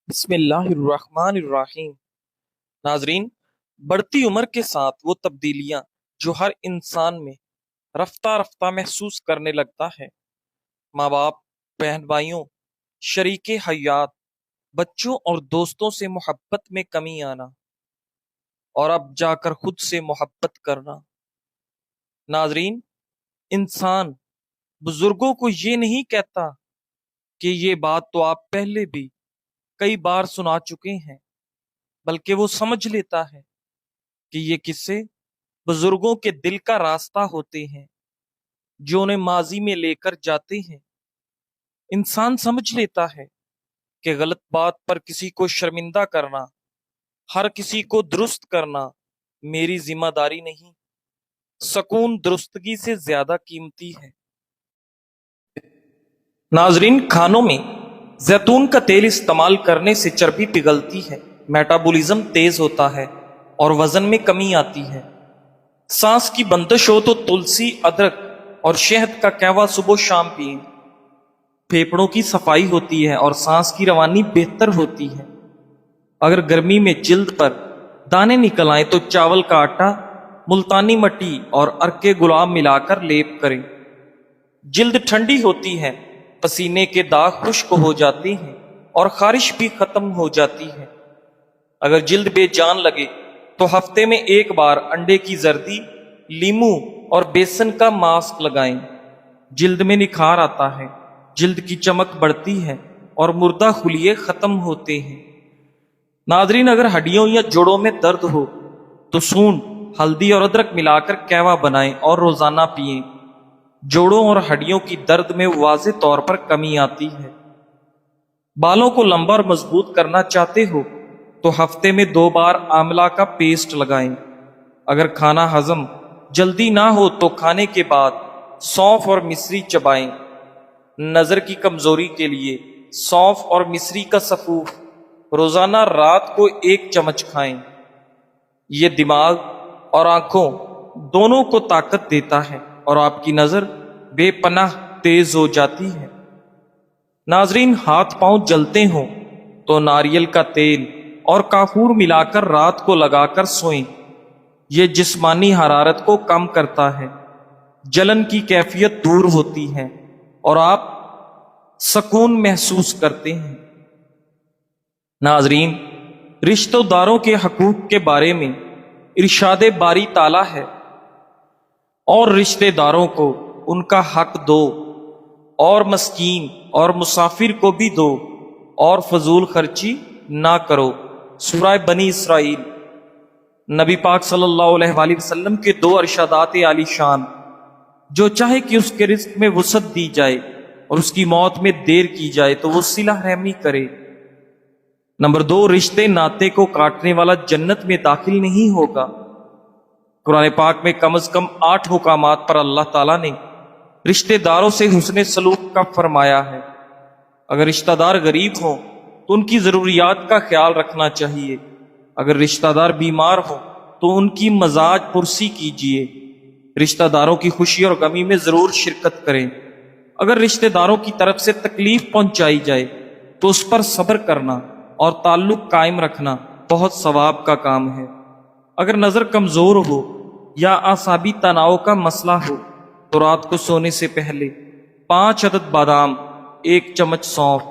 بسم اللہ الرحمن الرحیم۔ ناظرین، بڑھتی عمر کے ساتھ وہ تبدیلیاں جو ہر انسان میں رفتہ رفتہ محسوس کرنے لگتا ہے، ماں باپ، بہن بھائیوں، شریک حیات، بچوں اور دوستوں سے محبت میں کمی آنا، اور اب جا کر خود سے محبت کرنا۔ ناظرین، انسان بزرگوں کو یہ نہیں کہتا کہ یہ بات تو آپ پہلے بھی کئی بار سنا چکے ہیں، بلکہ وہ سمجھ لیتا ہے کہ یہ قصے بزرگوں کے دل کا راستہ ہوتے ہیں جو انہیں ماضی میں لے کر جاتے ہیں۔ انسان سمجھ لیتا ہے کہ غلط بات پر کسی کو شرمندہ کرنا، ہر کسی کو درست کرنا میری ذمہ داری نہیں، سکون درستگی سے زیادہ قیمتی ہے۔ ناظرین، کھانوں میں زیتون کا تیل استعمال کرنے سے چربی پگھلتی ہے، میٹابولزم تیز ہوتا ہے اور وزن میں کمی آتی ہے۔ سانس کی بندش ہو تو تلسی، ادرک اور شہد کا قہوہ صبح و شام پئیں۔ پھیپھڑوں کی صفائی ہوتی ہے اور سانس کی روانی بہتر ہوتی ہے۔ اگر گرمی میں جلد پر دانے نکل آئیں تو چاول کا آٹا، ملتانی مٹی اور عرق گلاب ملا کر لیپ کریں۔ جلد ٹھنڈی ہوتی ہے، پسینے کے داغ خشک ہو جاتے ہیں اور خارش بھی ختم ہو جاتی ہے۔ اگر جلد بے جان لگے تو ہفتے میں ایک بار انڈے کی زردی، لیمو اور بیسن کا ماسک لگائیں۔ جلد میں نکھار آتا ہے، جلد کی چمک بڑھتی ہے اور مردہ خلیے ختم ہوتے ہیں۔ ناظرین، اگر ہڈیوں یا جوڑوں میں درد ہو تو سونڈ، ہلدی اور ادرک ملا کر قہوہ بنائیں اور روزانہ پئیں۔ جوڑوں اور ہڈیوں کی درد میں واضح طور پر کمی آتی ہے۔ بالوں کو لمبا اور مضبوط کرنا چاہتے ہو تو ہفتے میں 2 بار آملہ کا پیسٹ لگائیں۔ اگر کھانا ہضم جلدی نہ ہو تو کھانے کے بعد سونف اور مصری چبائیں۔ نظر کی کمزوری کے لیے سونف اور مصری کا سفوف روزانہ رات کو 1 چمچ کھائیں۔ یہ دماغ اور آنکھوں دونوں کو طاقت دیتا ہے اور آپ کی نظر بے پناہ تیز ہو جاتی ہے۔ ناظرین، ہاتھ پاؤں جلتے ہوں تو ناریل کا تیل اور کافور ملا کر رات کو لگا کر سوئیں۔ یہ جسمانی حرارت کو کم کرتا ہے، جلن کی کیفیت دور ہوتی ہے اور آپ سکون محسوس کرتے ہیں۔ ناظرین، رشتہ داروں کے حقوق کے بارے میں ارشاد باری تعالیٰ ہے، اور رشتہ داروں کو ان کا حق دو، اور مسکین اور مسافر کو بھی دو، اور فضول خرچی نہ کرو۔ سورہ بنی اسرائیل۔ نبی پاک صلی اللہ علیہ وآلہ وسلم کے 2 ارشادات عالی شان: جو چاہے کہ اس کے رزق میں وسعت دی جائے اور اس کی موت میں دیر کی جائے تو وہ صلہ رحمی کرے۔ نمبر 2، رشتے ناطے کو کاٹنے والا جنت میں داخل نہیں ہوگا۔ قرآن پاک میں کم از کم 8 حکامات پر اللہ تعالیٰ نے رشتہ داروں سے حسن سلوک کا فرمایا ہے۔ اگر رشتہ دار غریب ہوں تو ان کی ضروریات کا خیال رکھنا چاہیے۔ اگر رشتہ دار بیمار ہوں تو ان کی مزاج پرسی کیجیے۔ رشتہ داروں کی خوشی اور غمی میں ضرور شرکت کریں۔ اگر رشتہ داروں کی طرف سے تکلیف پہنچائی جائے تو اس پر صبر کرنا اور تعلق قائم رکھنا بہت ثواب کا کام ہے۔ اگر نظر کمزور ہو یا اعصابی تناؤ کا مسئلہ ہو تو رات کو سونے سے پہلے 5 عدد بادام، 1 چمچ سونف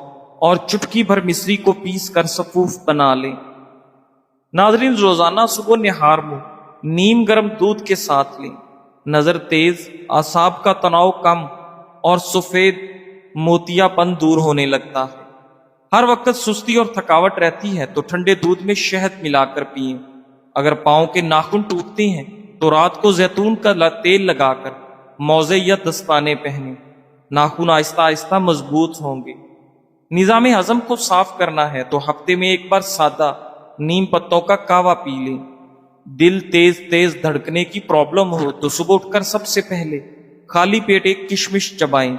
اور چٹکی بھر مصری کو پیس کر سفوف بنا لیں۔ ناظرین، روزانہ صبح نہار منہ نیم گرم دودھ کے ساتھ لیں۔ نظر تیز، اعصاب کا تناؤ کم اور سفید موتیا پن دور ہونے لگتا ہے۔ ہر وقت سستی اور تھکاوٹ رہتی ہے تو ٹھنڈے دودھ میں شہد ملا کر پئیں۔ اگر پاؤں کے ناخن ٹوٹتے ہیں تو رات کو زیتون کا تیل لگا کر موزے یا دستانے پہنیں۔ ناخن آہستہ آہستہ مضبوط ہوں گے۔ نظام ہضم کو صاف کرنا ہے تو ہفتے میں 1 بار سادہ نیم پتوں کا قہوہ پی لیں۔ دل تیز تیز دھڑکنے کی پرابلم ہو تو صبح اٹھ کر سب سے پہلے خالی پیٹ 1 کشمش چبائیں۔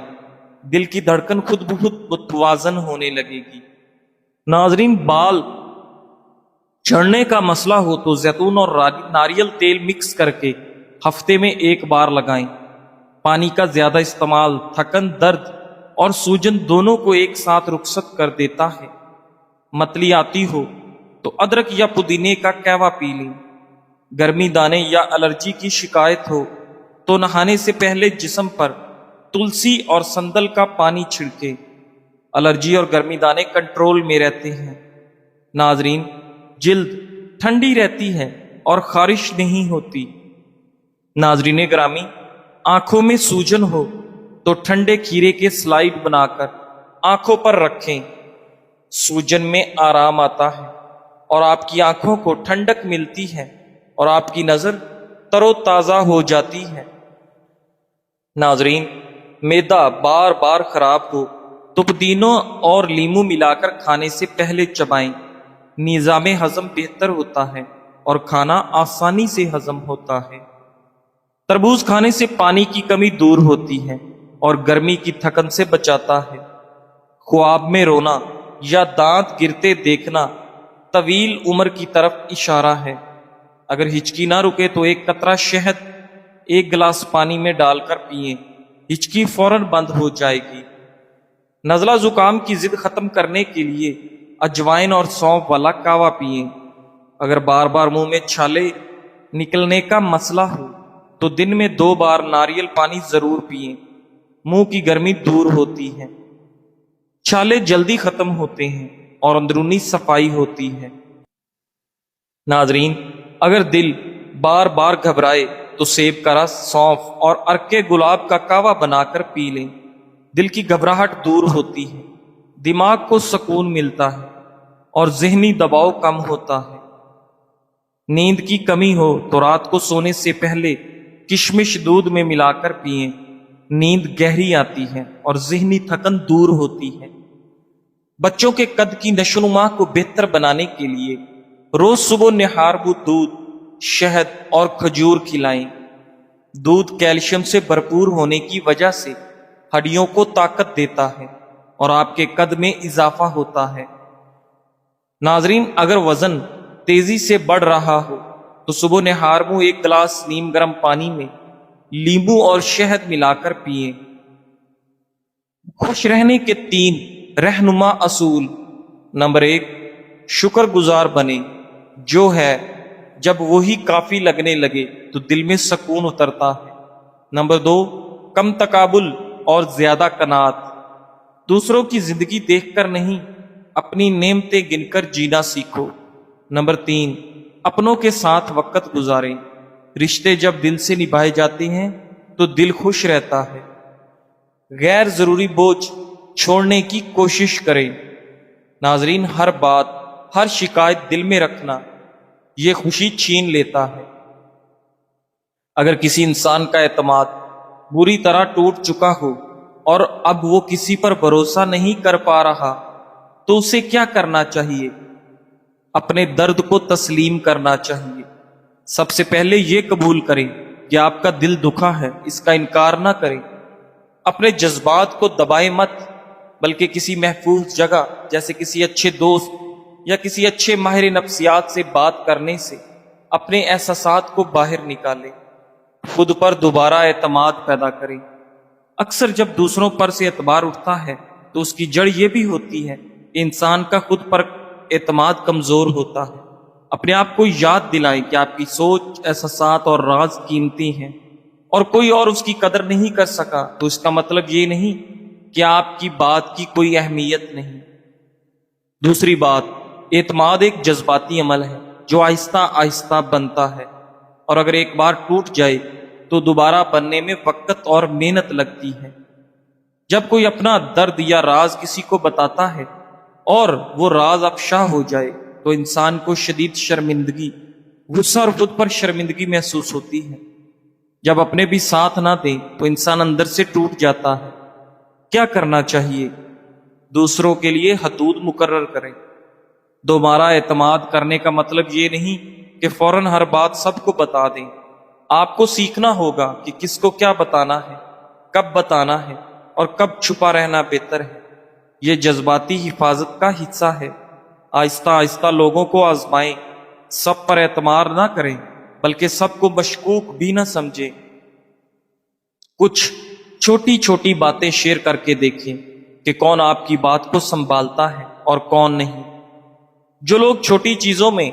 دل کی دھڑکن خود بخود متوازن ہونے لگے گی۔ ناظرین، بال جھڑنے کا مسئلہ ہو تو زیتون اور ناریل تیل مکس کر کے ہفتے میں 1 بار لگائیں۔ پانی کا زیادہ استعمال تھکن، درد اور سوجن دونوں کو ایک ساتھ رخصت کر دیتا ہے۔ मतली आती हो तो अदरक या पुदीने का कहवा पी लें। गर्मी दाने या एलर्जी की शिकायत हो तो नहाने से पहले जिस्म पर तुलसी और संदल का पानी छिड़के। एलर्जी और गर्मी दाने कंट्रोल में रहते हैं। नाजरीन, जिल्द ठंडी रहती है और खारिश नहीं होती। नाजरीन ग्रामी, आंखों में सूजन हो तो ठंडे खीरे के स्लाइड बनाकर आंखों पर रखें। सूजन में आराम आता है और आपकी आंखों को ठंडक मिलती है और आपकी नजर तरोताजा हो जाती है। नाजरीन, मैदा बार बार खराब हो तो पुदीना और लीमू मिलाकर खाने से पहले चबाएं। निज़ामे हजम बेहतर होता है और खाना आसानी से हजम होता है। तरबूज खाने से पानी की कमी दूर होती है और गर्मी की थकन से बचाता है। ख्वाब में रोना या दांत गिरते देखना तवील उम्र की तरफ इशारा है। अगर हिचकी ना रुके तो एक कतरा शहद एक गिलास पानी में डालकर पिए, हिचकी फौरन बंद हो जाएगी। नज़ला जुकाम की जिद खत्म करने के लिए अजवाइन और सौंफ वाला कावा पिए। अगर बार बार मुंह में छाले निकलने का मसला हो तो दिन में 2 बार नारियल पानी जरूर पिए। मुंह की गर्मी दूर होती है, छाले जल्दी खत्म होते हैं और अंदरूनी सफाई होती है। नाजरीन, अगर दिल बार बार घबराए तो सेब का रस, सौंफ और अर्के गुलाब का कावा बनाकर पी लें। दिल की घबराहट दूर होती है, दिमाग को सुकून मिलता है और जहनी दबाव कम होता है। नींद की कमी हो तो रात को सोने से पहले किशमिश दूध में मिलाकर पिएं। नींद गहरी आती है और जहनी थकन दूर होती है। बच्चों के कद की नशोनुमा को बेहतर बनाने के लिए रोज सुबह निहारबूत दूध, शहद और खजूर खिलाएं। दूध कैल्शियम से भरपूर होने की वजह से हड्डियों को ताकत देता है और आपके कद में इजाफा होता है। नाजरीन, अगर वजन तेजी से बढ़ रहा हो तो सुबह निहारबू 1 गिलास नीम गर्म पानी में नींबू और शहद मिलाकर पिए। खुश रहने के 3 रहनुमा असूल। नंबर 1, शुक्रगुजार बने। जो है जब वही काफी लगने लगे तो दिल में सुकून उतरता है। नंबर 2, कम तकाबुल और ज्यादा कनात। दूसरों की जिंदगी देखकर नहीं, अपनी नेमतें गिनकर जीना सीखो। नंबर 3, अपनों के साथ वक्त गुजारें। रिश्ते जब दिल से निभाए जाते हैं तो दिल खुश रहता है। गैर जरूरी बोझ छोड़ने की कोशिश करें। नाजरीन, हर बात, हर शिकायत दिल में रखना ये खुशी छीन लेता है। अगर किसी इंसान का एतमाद बुरी तरह टूट चुका हो और अब वो किसी पर भरोसा नहीं कर पा रहा तो उसे क्या करना चाहिए? अपने दर्द को तस्लीम करना चाहिए। सबसे पहले ये कबूल करें कि आपका दिल दुखा है, इसका इनकार ना करें। अपने जज्बात को दबाए मत, बल्कि किसी महफूज जगह जैसे किसी अच्छे दोस्त या किसी अच्छे माहिर नफ्सियात से बात करने से अपने एहसासात को बाहर निकालें। खुद पर दोबारा एतमाद पैदा करें। अक्सर जब दूसरों पर से एतबार उठता है तो उसकी जड़ ये भी होती है कि इंसान का खुद पर एतमाद कमजोर होता है। अपने आप को याद दिलाएं कि आपकी सोच, एहसासात और राज कीमती हैं और कोई और उसकी कदर नहीं कर सका तो इसका मतलब ये नहीं कि आपकी बात की कोई अहमियत नहीं। दूसरी बात, एतमाद एक जज्बाती अमल है जो आहिस्ता आहिस्ता बनता है और अगर एक बार टूट जाए तो दोबारा बनने में वक्त और मेहनत लगती है। जब कोई अपना दर्द या राज किसी को बताता है और वो राज अफशा हो जाए तो इंसान को शदीद शर्मिंदगी, गुस्सा और खुद पर शर्मिंदगी महसूस होती है। जब अपने भी साथ ना दें तो इंसान अंदर से टूट जाता है। क्या करना चाहिए? दूसरों के लिए हदूद मुकर्रर करें। दोबारा एतमाद करने का मतलब ये नहीं कि फौरन हर बात सबको बता दें। आपको सीखना होगा कि किसको क्या बताना है, कब बताना है और कब छुपा रहना बेहतर है। ये जज्बाती हिफाजत का हिस्सा है। आहिस्ता आहिस्ता लोगों को आजमाएं। सब पर एतमाद ना करें, बल्कि सबको मशकूक भी ना समझें। कुछ छोटी छोटी बातें शेयर करके देखें कि कौन आपकी बात को संभालता है और कौन नहीं। جو لوگ چھوٹی چیزوں میں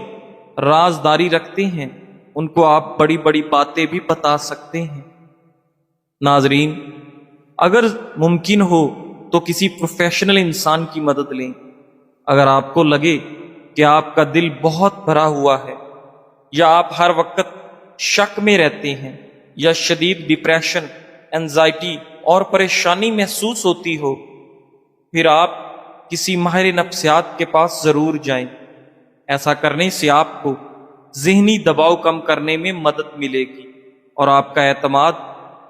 رازداری رکھتے ہیں ان کو آپ بڑی بڑی باتیں بھی بتا سکتے ہیں۔ ناظرین، اگر ممکن ہو تو کسی پروفیشنل انسان کی مدد لیں۔ اگر آپ کو لگے کہ آپ کا دل بہت بھرا ہوا ہے، یا آپ ہر وقت شک میں رہتے ہیں، یا شدید ڈپریشن، انزائٹی اور پریشانی محسوس ہوتی ہو، پھر آپ کسی ماہر نفسیات کے پاس ضرور جائیں۔ ایسا کرنے سے آپ کو ذہنی دباؤ کم کرنے میں مدد ملے گی اور آپ کا اعتماد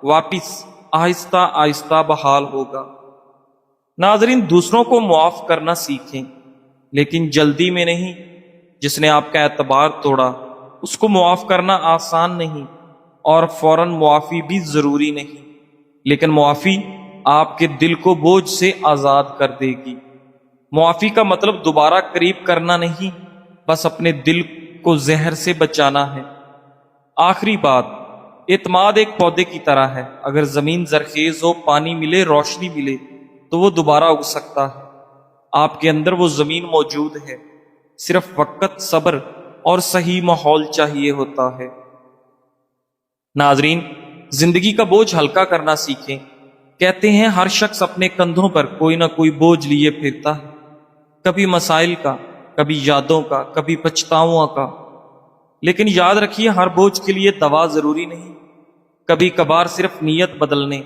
واپس آہستہ آہستہ بحال ہوگا۔ ناظرین، دوسروں کو معاف کرنا سیکھیں، لیکن جلدی میں نہیں۔ جس نے آپ کا اعتبار توڑا اس کو معاف کرنا آسان نہیں، اور فوراً معافی بھی ضروری نہیں، لیکن معافی آپ کے دل کو بوجھ سے آزاد کر دے گی۔ معافی کا مطلب دوبارہ قریب کرنا نہیں، بس اپنے دل کو زہر سے بچانا ہے۔ آخری بات، اعتماد ایک پودے کی طرح ہے۔ اگر زمین زرخیز ہو، پانی ملے، روشنی ملے تو وہ دوبارہ اگ سکتا ہے۔ آپ کے اندر وہ زمین موجود ہے، صرف وقت، صبر اور صحیح ماحول چاہیے ہوتا ہے۔ ناظرین، زندگی کا بوجھ ہلکا کرنا سیکھیں۔ کہتے ہیں ہر شخص اپنے کندھوں پر کوئی نہ کوئی بوجھ لیے پھرتا ہے، کبھی مسائل کا، کبھی یادوں کا، کبھی پچھتاؤں کا۔ لیکن یاد رکھیے، ہر بوجھ کے لیے دوا ضروری نہیں۔ کبھی کبھار صرف نیت بدلنے،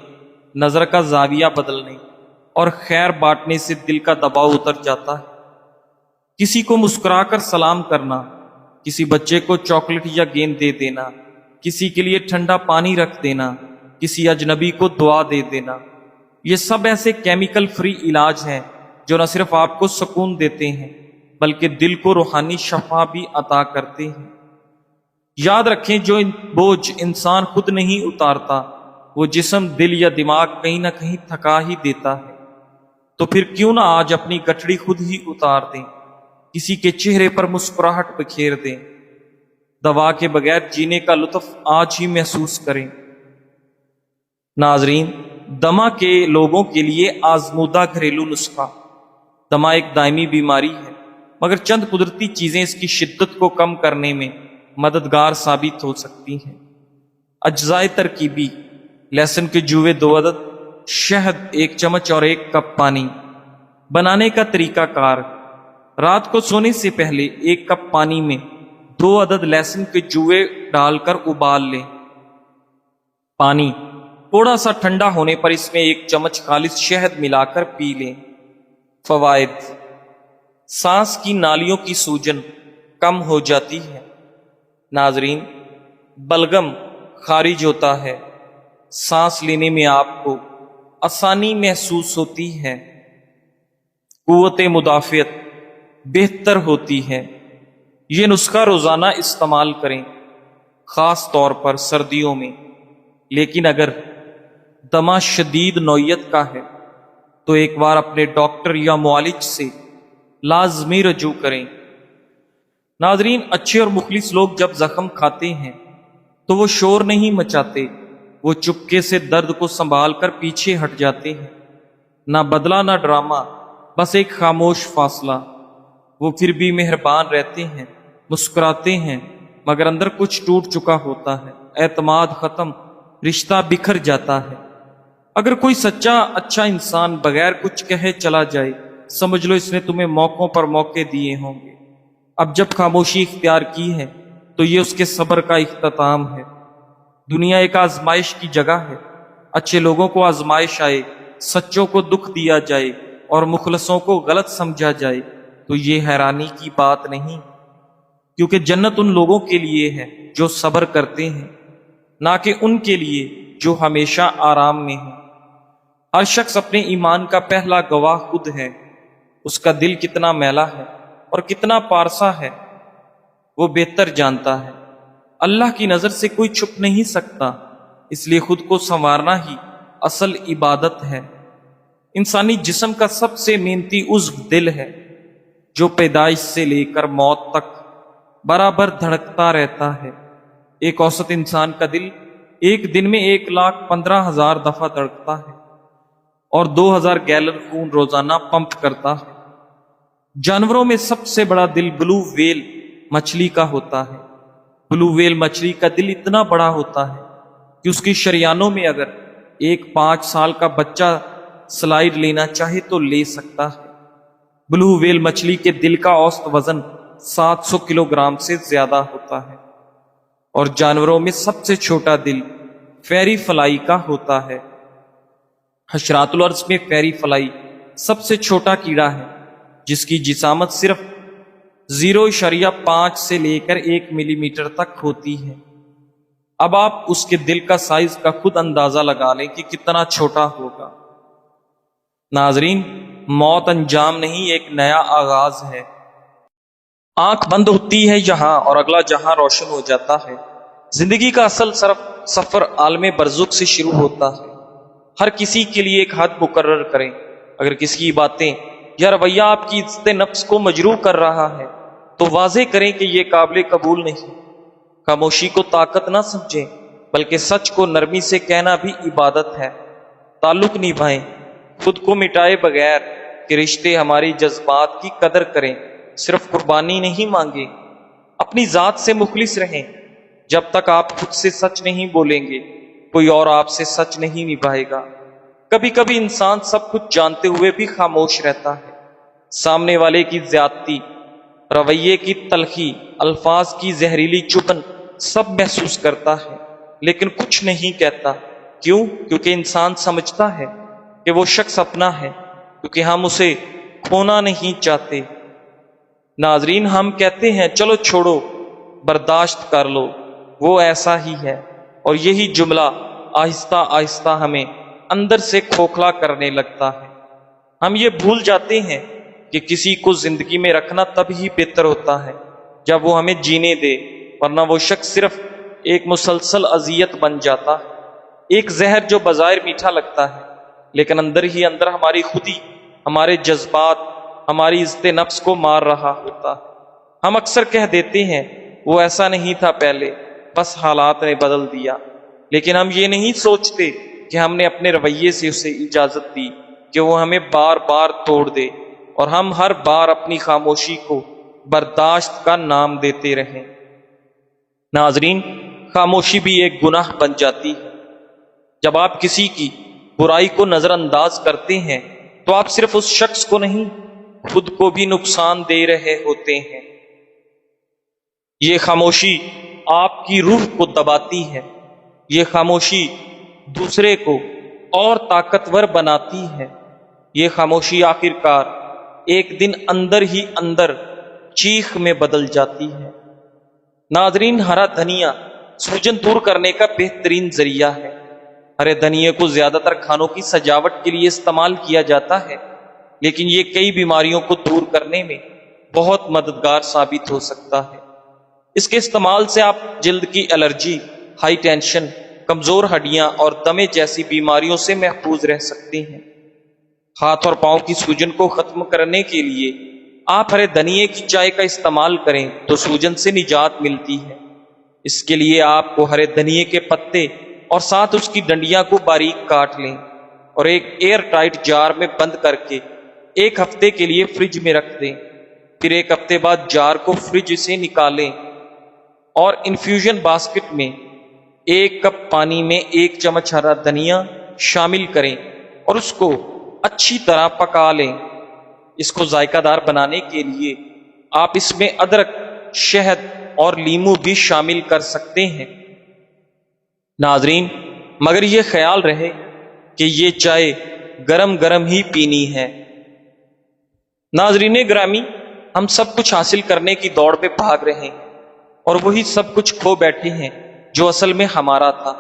نظر کا زاویہ بدلنے اور خیر بانٹنے سے دل کا دباؤ اتر جاتا ہے۔ کسی کو مسکرا کر سلام کرنا، کسی بچے کو چاکلیٹ یا گیند دے دینا، کسی کے لیے ٹھنڈا پانی رکھ دینا، کسی اجنبی کو دعا دے دینا، یہ سب ایسے کیمیکل فری علاج ہیں جو نہ صرف آپ کو سکون دیتے ہیں بلکہ دل کو روحانی شفا بھی عطا کرتے ہیں۔ یاد رکھیں، جو بوجھ انسان خود نہیں اتارتا، وہ جسم، دل یا دماغ کہیں نہ کہیں تھکا ہی دیتا ہے۔ تو پھر کیوں نہ آج اپنی گٹھڑی خود ہی اتار دیں، کسی کے چہرے پر مسکراہٹ بکھیر دیں، دوا کے بغیر جینے کا لطف آج ہی محسوس کریں۔ ناظرین، دمہ کے لوگوں کے لیے آزمودہ گھریلو نسخہ۔ دمہ ایک دائمی بیماری ہے، مگر چند قدرتی چیزیں اس کی شدت کو کم کرنے میں مددگار ثابت ہو سکتی ہیں۔ اجزائے ترکیبی: لہسن کے جوے 2 عدد، شہد 1 چمچ اور 1 کپ پانی۔ بنانے کا طریقہ کار: رات کو سونے سے پہلے 1 کپ پانی میں 2 عدد لہسن کے جوے ڈال کر ابال لیں۔ پانی تھوڑا سا ٹھنڈا ہونے پر اس میں 1 چمچ خالص شہد ملا کر پی لیں۔ فوائد: سانس کی نالیوں کی سوجن کم ہو جاتی ہے۔ ناظرین، بلغم خارج ہوتا ہے، سانس لینے میں آپ کو آسانی محسوس ہوتی ہے، قوت مدافعت بہتر ہوتی ہے۔ یہ نسخہ روزانہ استعمال کریں، خاص طور پر سردیوں میں۔ لیکن اگر دمہ شدید نوعیت کا ہے تو ایک بار اپنے ڈاکٹر یا معالج سے لازمی رجوع کریں۔ ناظرین، اچھے اور مخلص لوگ جب زخم کھاتے ہیں تو وہ شور نہیں مچاتے، وہ چپکے سے درد کو سنبھال کر پیچھے ہٹ جاتے ہیں۔ نہ بدلہ نہ ڈرامہ، بس ایک خاموش فاصلہ۔ وہ پھر بھی مہربان رہتے ہیں، مسکراتے ہیں، مگر اندر کچھ ٹوٹ چکا ہوتا ہے، اعتماد ختم، رشتہ بکھر جاتا ہے۔ اگر کوئی سچا اچھا انسان بغیر کچھ کہے چلا جائے، سمجھ لو اس نے تمہیں موقعوں پر موقع دیے ہوں گے۔ اب جب خاموشی اختیار کی ہے تو یہ اس کے صبر کا اختتام ہے۔ دنیا ایک آزمائش کی جگہ ہے، اچھے لوگوں کو آزمائش آئے، سچوں کو دکھ دیا جائے اور مخلصوں کو غلط سمجھا جائے تو یہ حیرانی کی بات نہیں، کیونکہ جنت ان لوگوں کے لیے ہے جو صبر کرتے ہیں، نہ کہ ان کے لیے جو ہمیشہ آرام میں ہیں۔ ہر شخص اپنے ایمان کا پہلا گواہ خود ہے۔ اس کا دل کتنا میلا ہے اور کتنا پارسا ہے وہ بہتر جانتا ہے۔ اللہ کی نظر سے کوئی چھپ نہیں سکتا، اس لیے خود کو سنوارنا ہی اصل عبادت ہے۔ انسانی جسم کا سب سے محنتی عضو دل ہے، جو پیدائش سے لے کر موت تک برابر دھڑکتا رہتا ہے۔ ایک اوسط انسان کا دل ایک دن میں 1,15,000 دفعہ دھڑکتا ہے اور 2,000 گیلن خون روزانہ پمپ کرتا ہے۔ जानवरों में सबसे बड़ा दिल ब्लू व्हेल मछली का होता है। ब्लू व्हेल मछली का दिल इतना बड़ा होता है कि उसकी शरियानों में अगर एक 5 साल का बच्चा स्लाइड लेना चाहे तो ले सकता है। ब्लू व्हेल मछली के दिल का औसत वजन 700 किलोग्राम से ज्यादा होता है। और जानवरों में सबसे छोटा दिल फेरी फ्लाई का होता है। हशरातुल अर्ज में फेरी फ्लाई सबसे छोटा कीड़ा है जिसकी जिसामत सिर्फ 0.5 से लेकर 1 मिलीमीटर तक होती है। अब आप उसके दिल का साइज का खुद अंदाजा लगा लें कि कितना छोटा होगा। नाजरीन, मौत अंजाम नहीं, एक नया आगाज है। आंख बंद होती है यहां और अगला जहां रोशन हो जाता है। जिंदगी का असल सफर आलमे बरजुक से शुरू होता है। हर किसी के लिए एक हद मुकर्रर करें। अगर किसी की बातें या रवैया आपकी इज्जत नफ्स को मजरूह कर रहा है तो वाजे करें कि यह काबिल कबूल नहीं। खामोशी को ताकत ना समझें, बल्कि सच को नरमी से कहना भी इबादत है। ताल्लुक निभाएं, खुद को मिटाए बगैर कि रिश्ते हमारी जज्बात की कदर करें। सिर्फ कुर्बानी नहीं मांगे, अपनी जात से मुखलिस रहें। जब तक आप खुद से सच नहीं बोलेंगे, कोई और आपसे सच नहीं निभाएगा। कभी कभी इंसान सब कुछ जानते हुए भी खामोश रहता है। सामने वाले की ज्यादती, रवैये की तलखी, अल्फाज की जहरीली चुभन सब महसूस करता है, लेकिन कुछ नहीं कहता। क्यों? क्योंकि इंसान समझता है कि वो शख्स अपना है, क्योंकि हम उसे खोना नहीं चाहते। नाजरीन, हम कहते हैं चलो छोड़ो, बर्दाश्त कर लो, वो ऐसा ही है। और यही जुमला आहिस्ता आहिस्ता हमें अंदर से खोखला करने लगता है। हम ये भूल जाते हैं कि किसी को जिंदगी में रखना तब ही बेहतर होता है जब वो हमें जीने दे, वरना वो शख्स सिर्फ एक मुसलसल अजियत बन जाता है। एक जहर जो बज़ाहिर मीठा लगता है, लेकिन अंदर ही अंदर हमारी खुदी, हमारे जज्बात, हमारी इज्जत नफ्स को मार रहा होता है। हम अक्सर कह देते हैं वो ऐसा नहीं था पहले, बस हालात ने बदल दिया। लेकिन हम ये नहीं सोचते कि हमने अपने रवैये से उसे इजाजत दी कि वो हमें बार बार तोड़ दे, और हम हर बार अपनी खामोशी को बर्दाश्त का नाम देते रहें। नाजरीन, खामोशी भी एक गुनाह बन जाती है। जब आप किसी की बुराई को नजरअंदाज करते हैं तो आप सिर्फ उस शख्स को नहीं, खुद को भी नुकसान दे रहे होते हैं। ये खामोशी आपकी रूह को दबाती है। ये खामोशी दूसरे को और ताकतवर बनाती है। ये खामोशी आखिरकार एक दिन अंदर ही अंदर चीख में बदल जाती है। नाजरीन, हरा धनिया सूजन दूर करने का बेहतरीन जरिया है। हरे धनिये को ज्यादातर खानों की सजावट के लिए इस्तेमाल किया जाता है, लेकिन ये कई बीमारियों को दूर करने में बहुत मददगार साबित हो सकता है। इसके इस्तेमाल से आप जल्द की एलर्जी, हाई टेंशन, कमजोर हड्डियां और दमे जैसी बीमारियों से महफूज रह सकते हैं। हाथ और पांव की सूजन को खत्म करने के लिए आप हरे धनिये की चाय का इस्तेमाल करें तो सूजन से निजात मिलती है। इसके लिए आपको हरे धनिये के पत्ते और साथ उसकी डंडियां को बारीक काट लें और एक एयर टाइट जार में बंद करके 1 हफ्ते के लिए फ्रिज में रख दें। फिर 1 हफ्ते बाद जार को फ्रिज से निकालें और इन्फ्यूजन बास्केट में 1 कप पानी में 1 चम्मच हरा धनिया शामिल करें और उसको अच्छी तरह पका लें। इसको जायकादार बनाने के लिए आप इसमें अदरक, शहद और लीमू भी शामिल कर सकते हैं। नाजरीन, मगर ये ख्याल रहे कि ये चाय गरम गरम ही पीनी है। नाजरीन ग्रामी, हम सब कुछ हासिल करने की दौड़ पे भाग रहे हैं और वही सब कुछ खो बैठे हैं जो असल में हमारा था,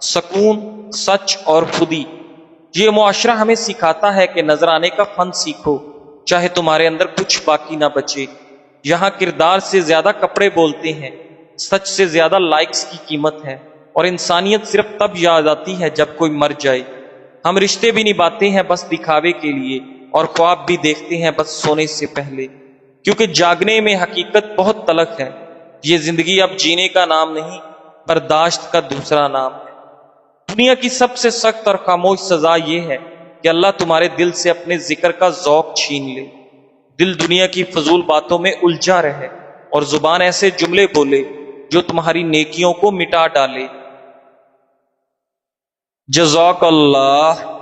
सुकून, सच और खुदी। ये मुआशरा हमें सिखाता है कि नजर आने का फन सीखो, चाहे तुम्हारे अंदर कुछ बाकी ना बचे। यहाँ किरदार से ज्यादा कपड़े बोलते हैं, सच से ज्यादा लाइक्स की कीमत है, और इंसानियत सिर्फ तब याद आती है जब कोई मर जाए। हम रिश्ते भी निभाते हैं बस दिखावे के लिए, और ख्वाब भी देखते हैं बस सोने से पहले, क्योंकि जागने में हकीकत बहुत तलख है। ये जिंदगी अब जीने का नाम नहीं, बर्दाश्त का दूसरा नाम है। दुनिया की सबसे सख्त और खामोश सजा ये है कि अल्लाह तुम्हारे दिल से अपने जिक्र का ज़ौक छीन ले। دل دنیا کی فضول باتوں میں الجھا رہے اور زبان ایسے جملے بولے جو تمہاری نیکیوں کو مٹا ڈالے۔ جزاک اللہ۔